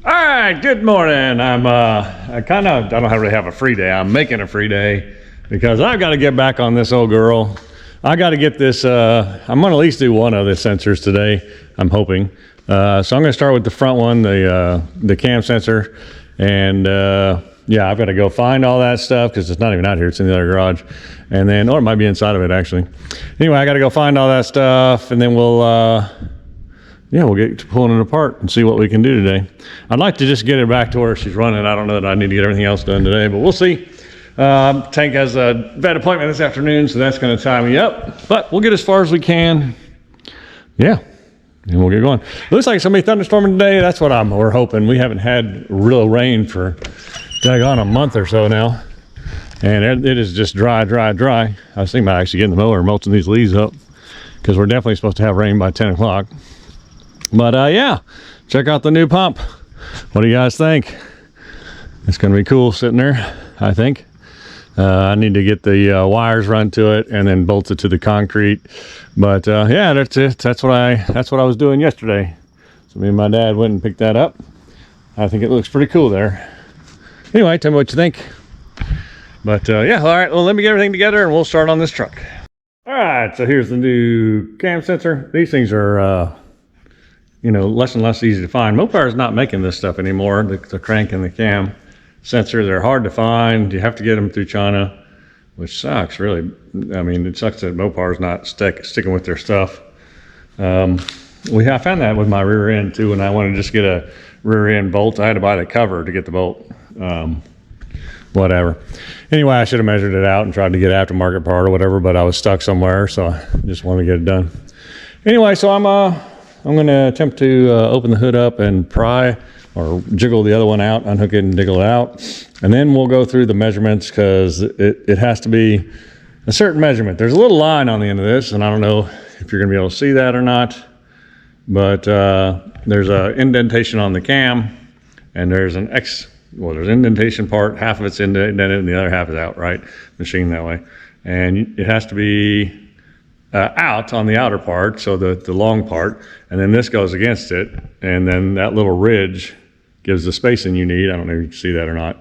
All right, good morning. I don't really have a free day. I'm making a free day because I've got to get back on this old girl. I got to get this, I'm going to at least do one of the sensors today, I'm hoping. So I'm going to start with the front one, the cam sensor. And yeah, I've got to go find all that stuff because it's not even out here. It's in the other garage. And then, or it might be inside of it actually. Anyway, I got to go find all that stuff and then we'll get to pulling it apart and see what we can do today. I'd like to just get it back to where she's running. I don't know that I need to get everything else done today, but we'll see. Tank has a vet appointment this afternoon, so that's going to tie me up. But we'll get as far as we can. Yeah, and we'll get going. Looks like it's going to be thunderstorming today. That's what we're hoping. We haven't had real rain for daggone a month or so now. And it is just dry. I was thinking about actually getting the mower and mulching these leaves up because we're definitely supposed to have rain by 10 o'clock. But yeah, check out the new pump. What do you guys think? It's gonna be cool sitting there, I think. I need to get the wires run to it and then bolt it to the concrete. But yeah, that's it. That's what I was doing yesterday. So me and my dad went and picked that up. I think it looks pretty cool there. Anyway, tell me what you think. But yeah, all right, well, let me get everything together and we'll start on this truck. All right, so here's the new cam sensor. These things are less and less easy to find. Mopar is not making this stuff anymore, the crank and the cam sensor. They're hard to find. You have to get them through China, which sucks, really. I mean, it sucks that Mopar is not sticking with their stuff. I found that with my rear end, too, when I wanted to just get a rear end bolt. I had to buy the cover to get the bolt. Whatever. Anyway, I should have measured it out and tried to get an aftermarket part or whatever, but I was stuck somewhere, so I just wanted to get it done. Anyway, so I'm going to attempt to open the hood up and pry or jiggle the other one out, unhook it and jiggle it out. And then we'll go through the measurements because it has to be a certain measurement. There's a little line on the end of this, and I don't know if you're going to be able to see that or not, but there's an indentation on the cam, and there's there's an indentation part. Half of it's indented and the other half is out, right? Machined that way. And it has to be out on the outer part, so the long part, and then this goes against it, and then that little ridge gives the spacing you need. I don't know if you can see that or not.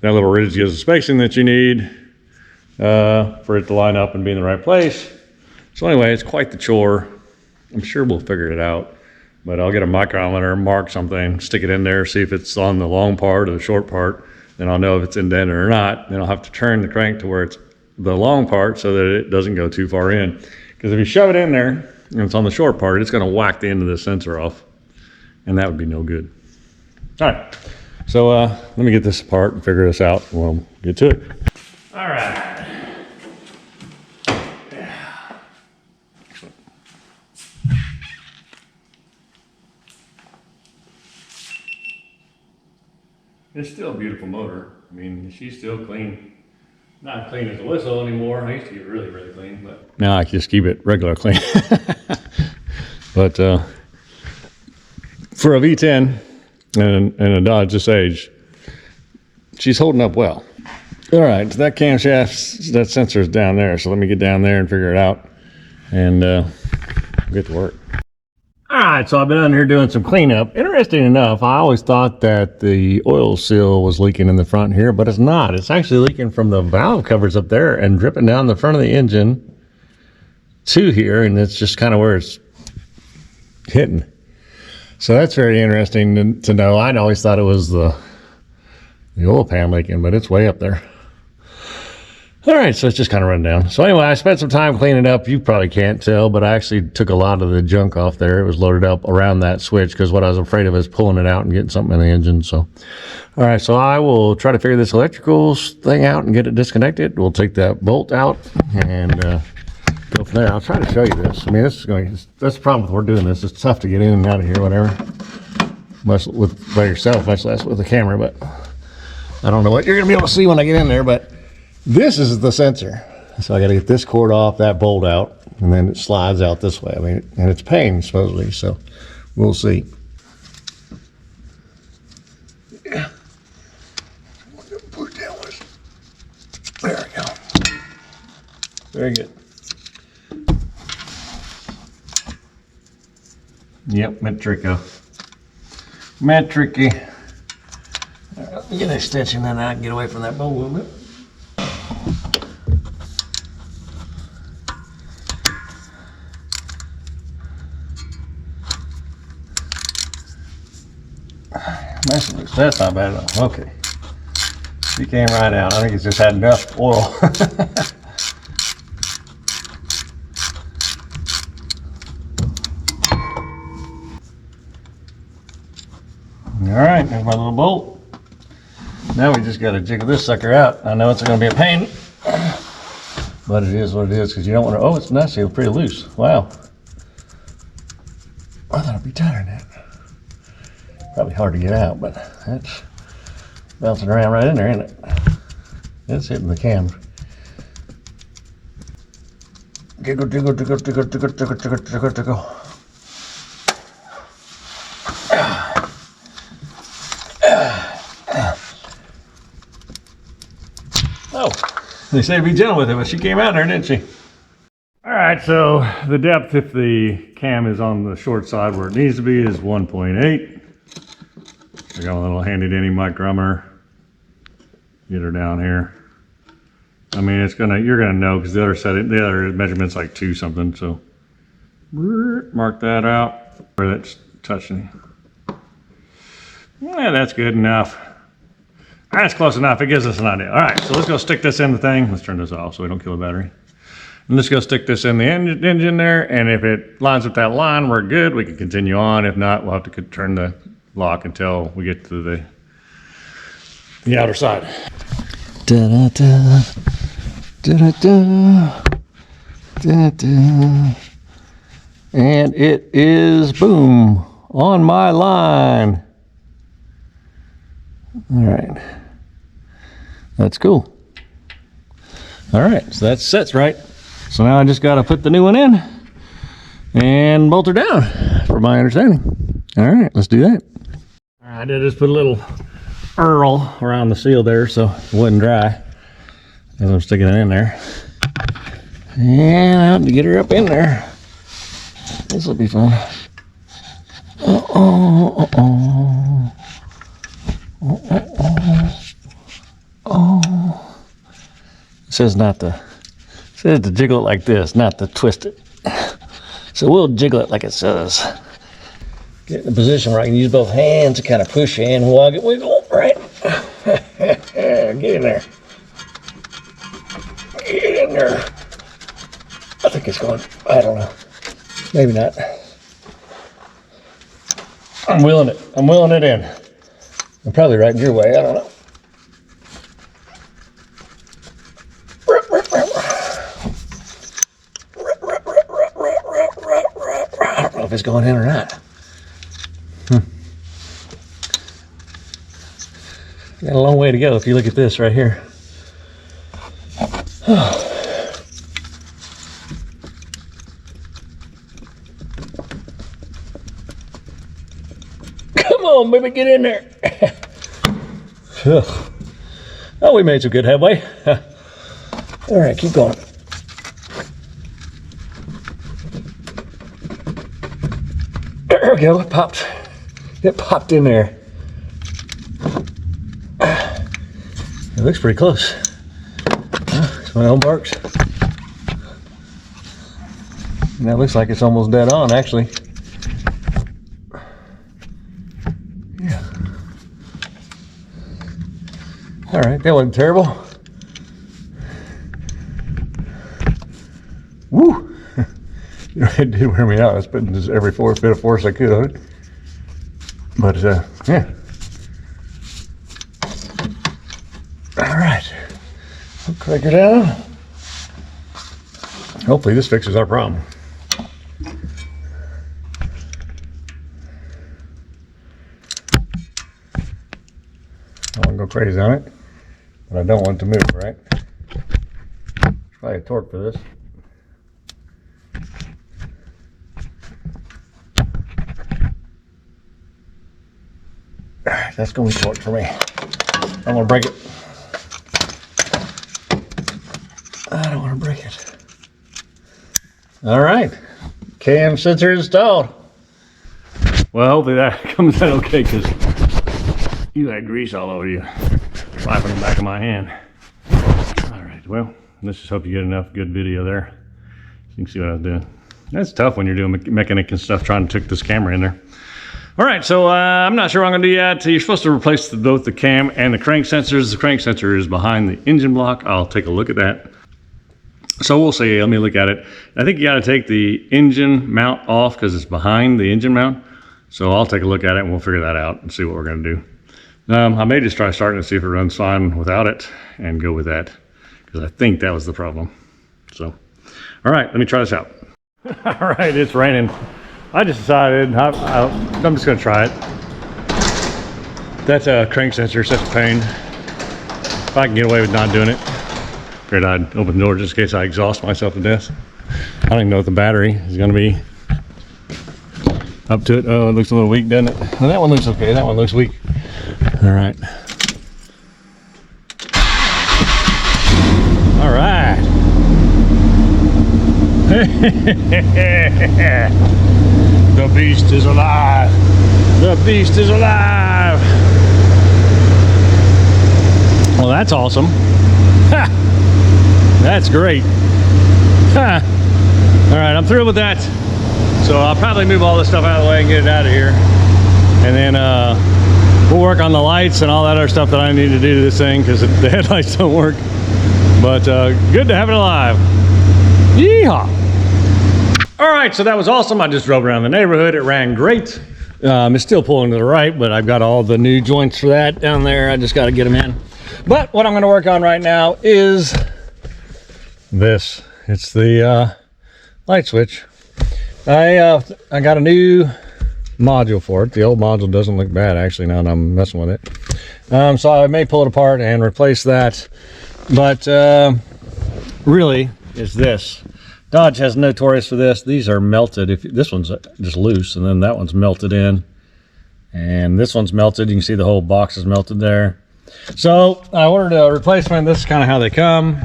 That little ridge gives the spacing that you need for it to line up and be in the right place. So anyway, it's quite the chore. I'm sure we'll figure it out, but I'll get a micrometer, mark something, stick it in there, see if it's on the long part or the short part, then I'll know if it's indented or not. Then I'll have to turn the crank to where it's the long part so that it doesn't go too far in. Because if you shove it in there and it's on the short part, it's going to whack the end of the sensor off, and that would be no good. All right, so let me get this apart and figure this out, and we'll get to it. All right. Yeah. Excellent. It's still a beautiful motor. I mean, she's still clean. Not clean as a whistle anymore. I used to get really, really clean, but now I just keep it regular clean. But for a V10 and a Dodge this age, she's holding up well. All right, so that camshaft, that sensor is down there. So let me get down there and figure it out and get to work. All right, so I've been under here doing some cleanup. Interesting enough, I always thought that the oil seal was leaking in the front here, but it's not. It's actually leaking from the valve covers up there and dripping down the front of the engine to here, and it's just kind of where it's hitting. So that's very interesting to know. I'd always thought it was the oil pan leaking, but it's way up there. All right, so it's just kind of run down. So anyway, I spent some time cleaning up. You probably can't tell, but I actually took a lot of the junk off there. It was loaded up around that switch because what I was afraid of is pulling it out and getting something in the engine. So, all right, so I will try to figure this electrical thing out and get it disconnected. We'll take that bolt out and go from there. I'll try to show you this. I mean, that's the problem with we're doing this. It's tough to get in and out of here, whatever. Much by yourself, much less with a camera, but I don't know what you're going to be able to see when I get in there, but this is the sensor. So I got to get this cord off, that bolt out, and then it slides out this way. I mean, and it's pain supposedly, so we'll see. Yeah. Push down with it. There we go. Very good. Yep, Metrica. Metrica. Get an extension, then I can get away from that bowl a little bit. Messing loose. That's not bad enough. Okay. She came right out. I think it's just had enough oil. All right, there's my little bolt. Now we just got to jiggle this sucker out. I know it's going to be a pain, but it is what it is because you don't want to. Oh, it's not sealed pretty loose. Wow. I thought it'd be tighter than that. Probably hard to get out, but that's bouncing around right in there, isn't it? It's hitting the cam. Jiggle, jiggle, jiggle, jiggle, jiggle, jiggle, jiggle, jiggle, jiggle. Oh, they say be gentle with it, but she came out there, didn't she? All right, so the depth, if the cam is on the short side where it needs to be, is 1.8. I got a little handy dandy micrometer. Get her down here. I mean, you're gonna know because the other measurement's like 2 something. So mark that out where that's touching. Yeah, that's good enough. That's close enough. It gives us an idea. All right, so let's go stick this in the thing. Let's turn this off so we don't kill the battery. And let's go stick this in the engine there. And if it lines up that line, we're good. We can continue on. If not, we'll have to turn the lock until we get to the outer side. Da-da-da, da-da-da, da-da. And it is, boom, on my line. All right, that's cool. All right, so that sets right. So now I just got to put the new one in and bolt her down, from my understanding. All right, let's do that. All right, I did just put a little Earl around the seal there so it wouldn't dry as I'm sticking it in there. And I have to get her up in there. This will be fun. It says to jiggle it like this, not to twist it. So we'll jiggle it like it says. Get in a position where I can use both hands to kind of push in, wiggle, right? Get in there. Get in there. I think it's going, I don't know. Maybe not. I'm wheeling it in. I'm probably right your way, I don't know. I don't know if it's going in or not. Got a long way to go if you look at this right here. Come on, baby, get in there. Oh, we made some good headway. All right, keep going. There we go, it popped. It popped in there. It looks pretty close. It's my own marks. And that looks like it's almost dead on, actually. Yeah. All right, that wasn't terrible. Woo! It did wear me out. I was putting just every bit of force I could on it. But, yeah. All right, we'll crank her down. Hopefully this fixes our problem. I want to go crazy on it, but I don't want it to move, right? There's probably a torque for this. All right, that's going to be torque for me. I'm going to break it. I don't want to break it. All right, cam sensor installed. Well, hopefully that comes out okay because You had grease all over you, slapping the back of my hand. All right, well, let's just hope you get enough good video there. You can see what I was doing. That's tough when you're doing mechanic and stuff, trying to tuck this camera in there. All right, so I'm not sure what I'm gonna do yet. You're supposed to replace both the cam and the crank sensors. The crank sensor is behind the engine block. I'll take a look at that. So we'll see, let me look at it. I think you gotta take the engine mount off because it's behind the engine mount. So I'll take a look at it and we'll figure that out and see what we're gonna do. I may just try starting to see if it runs fine without it and go with that, because I think that was the problem. So, all right, let me try this out. All right, it's raining. I just decided I'm just gonna try it. That's a crank sensor, such a pain. If I can get away with not doing it, figured I'd open the door just in case I exhaust myself to death. I don't even know if the battery is gonna be up to it. Oh, it looks a little weak, doesn't it? Well, that one looks okay, that one looks weak. All right. All right. The beast is alive. The beast is alive. Well, that's awesome. Ha! That's great. Ha! All right, I'm thrilled with that. So I'll probably move all this stuff out of the way and get it out of here. And then we'll work on the lights and all that other stuff that I need to do to this thing because the headlights don't work. But good to have it alive. Yeehaw! All right, so that was awesome. I just drove around the neighborhood. It ran great. It's still pulling to the right, but I've got all the new joints for that down there. I just got to get them in. But what I'm going to work on right now is this. It's the light switch. I got a new module for it. The old module doesn't look bad actually now that I'm messing with it. So I may pull it apart and replace that. But really, it's this. Dodge has notorious for this. These are melted. This one's just loose, and then that one's melted in, and this one's melted. You can see the whole box is melted there. So I ordered a replacement. This is kind of how they come.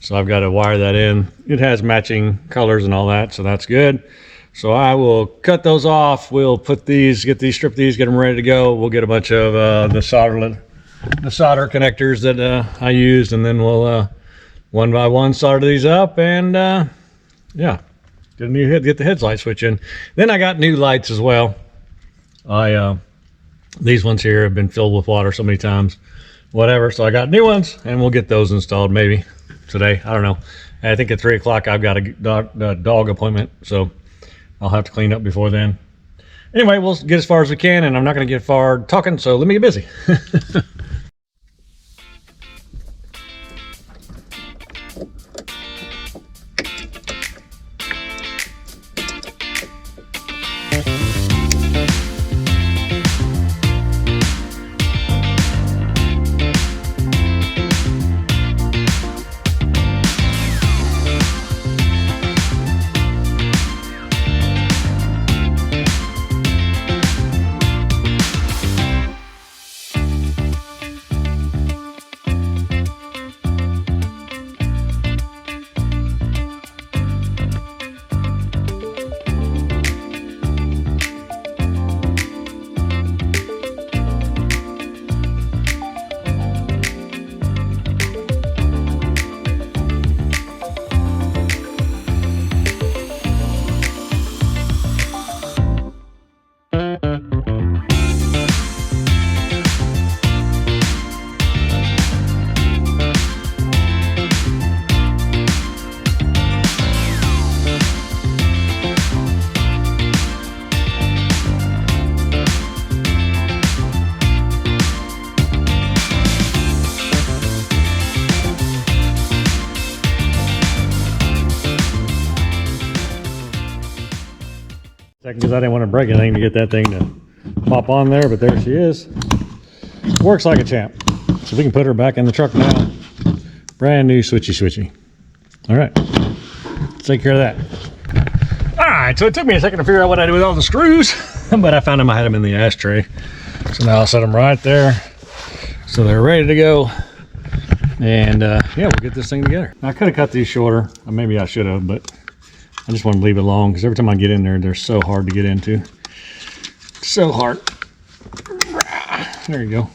So I've got to wire that in. It has matching colors and all that, so that's good. So I will cut those off. We'll put these, strip these, get them ready to go. We'll get a bunch of the solder connectors that I used, and then we'll one by one solder these up, and yeah, get the headlight switch in. Then I got new lights as well. These ones here have been filled with water so many times, whatever. So I got new ones, and we'll get those installed maybe today. I don't know. I think at 3 o'clock I've got a dog appointment, so I'll have to clean up before then. Anyway, we'll get as far as we can, and I'm not going to get far talking, so let me get busy. Because I didn't want to break anything to get that thing to pop on there, but there she is. Works like a champ. So we can put her back in the truck now. Brand new switchy. All right, let's take care of that. All right, so it took me a second to figure out what I do with all the screws, but I found them. I had them in the ashtray. So now I'll set them right there so they're ready to go. And yeah, we'll get this thing together. Now, I could have cut these shorter. Maybe I should have, but I just want to leave it long because every time I get in there, they're so hard to get into. So hard. There you go.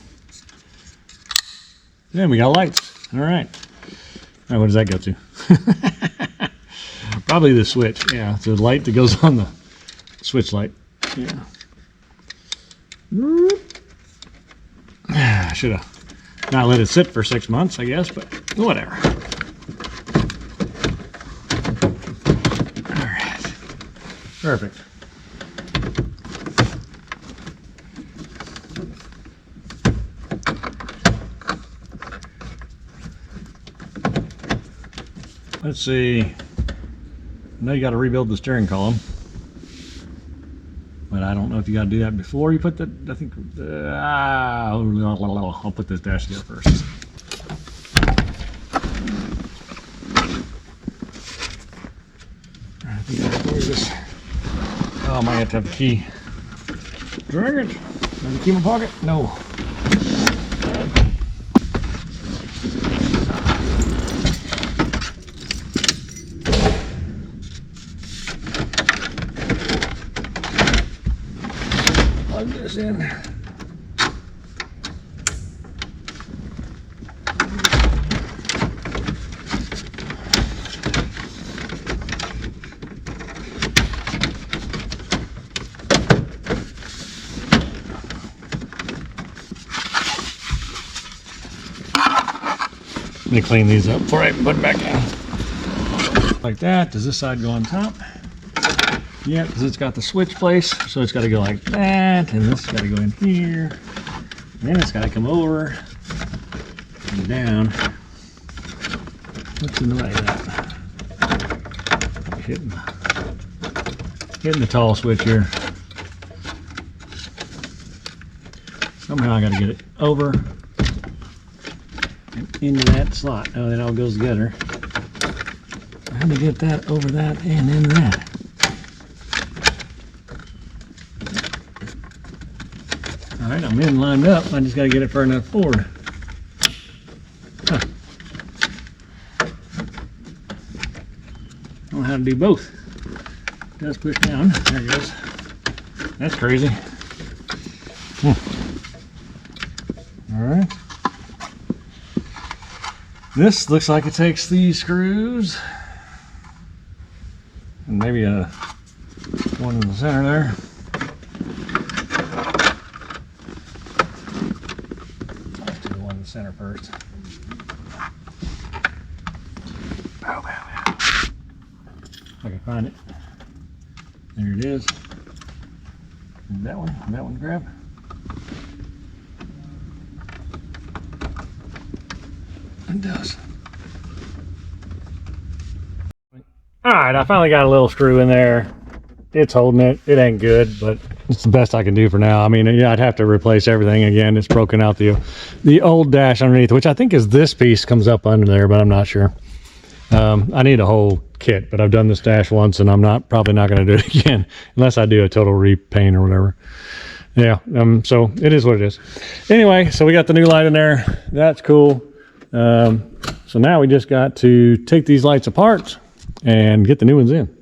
Then we got lights. All right. Now, what does that go to? Probably the switch. Yeah, it's a light that goes on the switch light. Yeah. I should have not let it sit for 6 months, I guess, but whatever. All right. Perfect. Let's see. I know you got to rebuild the steering column, but I don't know if you got to do that before you put the. I think I'll put this dash together first. I think I have this. Oh, I might have to have a key. Drag it. Have the key in my pocket? No. Plug this in. Let me clean these up before I put them back in. Like that. Does this side go on top? Yeah, because it's got the switch place, so it's got to go like that, and this has got to go in here, and then it's got to come over and down. What's in the way of that? Hitting the tall switch here. Somehow I got to get it over and into that slot. Oh, it all goes together. How to get that over that and into that? All right, I'm in lined up. I just got to get it far enough forward. Huh. I don't know how to do both. It does push down. There it goes. That's crazy. All right. This looks like it takes these screws and maybe a one in the center there. Center first. Bow, bow, bow. If I can find it. There it is. That one grab. It does. Alright, I finally got a little screw in there. It's holding it. It ain't good, but it's the best I can do for now. I mean, yeah, I'd have to replace everything again. It's broken out the old dash underneath, which I think is this piece comes up under there, but I'm not sure. I need a whole kit, but I've done this dash once, and I'm probably not going to do it again unless I do a total repaint or whatever. Yeah, so it is what it is. Anyway, so we got the new light in there. That's cool. So now we just got to take these lights apart and get the new ones in.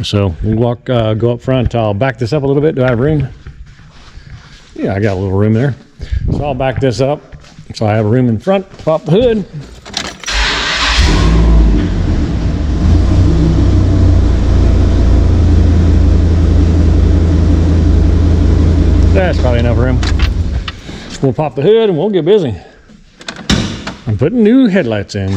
So we'll go up front. I'll back this up a little bit. Do I have room? Yeah, I got a little room there. So I'll back this up so I have room in front. Pop the hood. That's probably enough room. We'll pop the hood and we'll get busy. I'm putting new headlights in.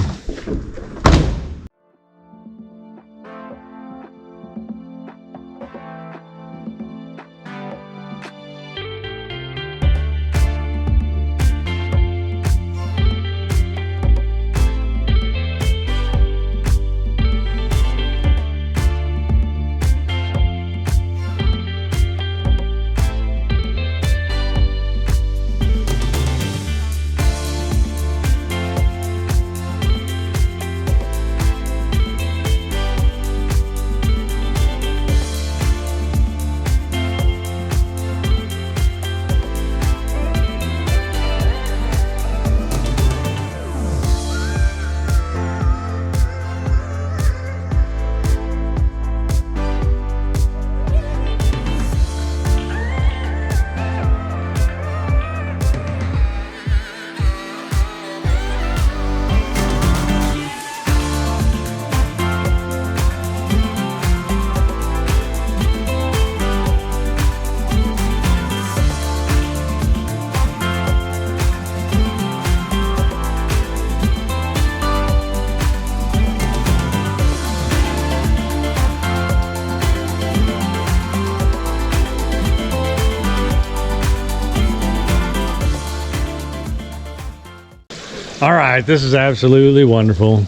All right, this is absolutely wonderful.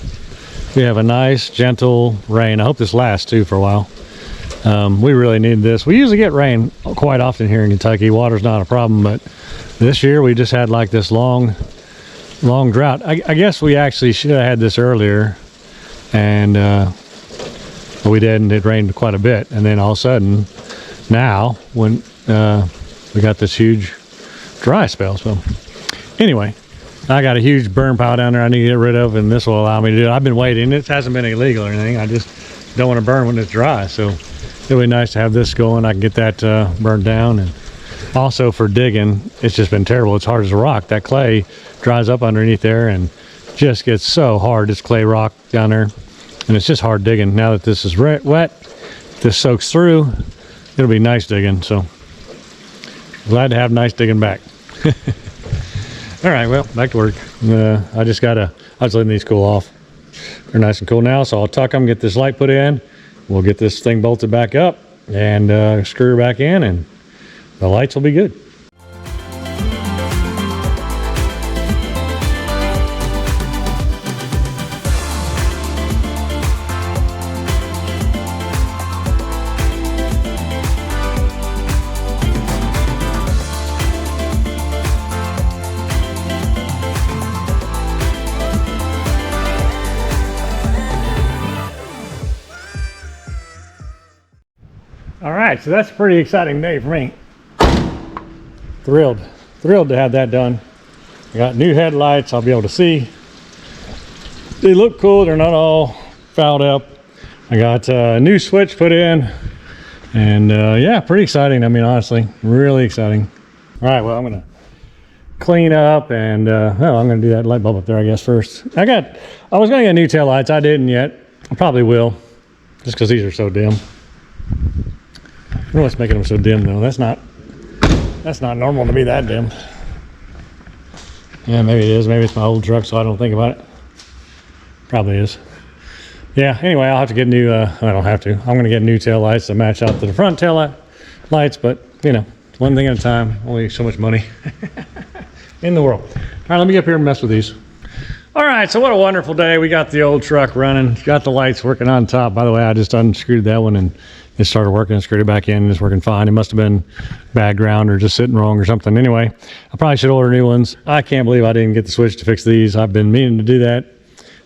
We have a nice, gentle rain. I hope this lasts too for a while. We really need this. We usually get rain quite often here in Kentucky. Water's not a problem, but this year we just had like this long drought. I guess we actually should have had this earlier, and but we didn't. It rained quite a bit, and then all of a sudden, now when we got this huge dry spell. So anyway, I got a huge burn pile down there I need to get rid of, and this will allow me to do it. I've been waiting. It hasn't been illegal or anything. I just don't want to burn when it's dry. So it'll be nice to have this going. I can get that burned down. And also for digging, it's just been terrible. It's hard as a rock. That clay dries up underneath there and just gets so hard. It's clay rock down there, and it's just hard digging. Now that this is wet, this soaks through, it'll be nice digging. So glad to have nice digging back. All right, well, back to work. I just letting these cool off. They're nice and cool now, so I'll tuck them, get this light put in. We'll get this thing bolted back up and screw her back in, and the lights will be good. All right, so that's a pretty exciting day for me. Thrilled to have that done. I got new headlights, I'll be able to see. They look cool, they're not all fouled up. I got a new switch put in, and yeah, pretty exciting. I mean, honestly, really exciting. All right, well, I'm gonna clean up, and well, I'm gonna do that light bulb up there, I guess, first. I was gonna get new tail lights. I didn't yet. I probably will, just because these are so dim. I don't know what's making them so dim though. That's not normal to be that dim. Yeah, maybe it is. Maybe it's my old truck, so I don't think about it. Probably is. Yeah, anyway, I'll have to get new, I don't have to. I'm going to get new tail lights to match out to the front tail lights, but you know, one thing at a time. Only so much money in the world. All right, let me get up here and mess with these. All right, so what a wonderful day. We got the old truck running, got the lights working on top. By the way, I just unscrewed that one and it started working and screwed it back in, and it's working fine. It must have been bad ground or just sitting wrong or something. Anyway, I probably should order new ones. I can't believe I didn't get the switch to fix these. I've been meaning to do that,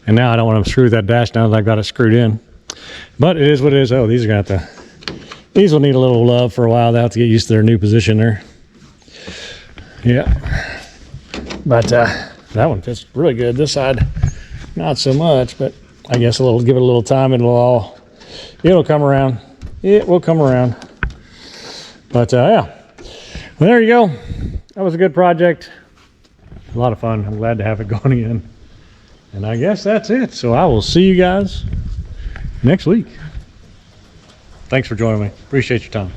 and now I don't want to screw that dash now that I've got it screwed in. But it is what it is. Oh, these are going to have to, these will need a little love for a while. They'll have to get used to their new position there. Yeah. But that one fits really good. This side, not so much, but I guess give it a little time. It'll come around. It will come around. But yeah, well, there you go. That was a good project. A lot of fun. I'm glad to have it going again. And I guess that's it. So I will see you guys next week. Thanks for joining me. Appreciate your time.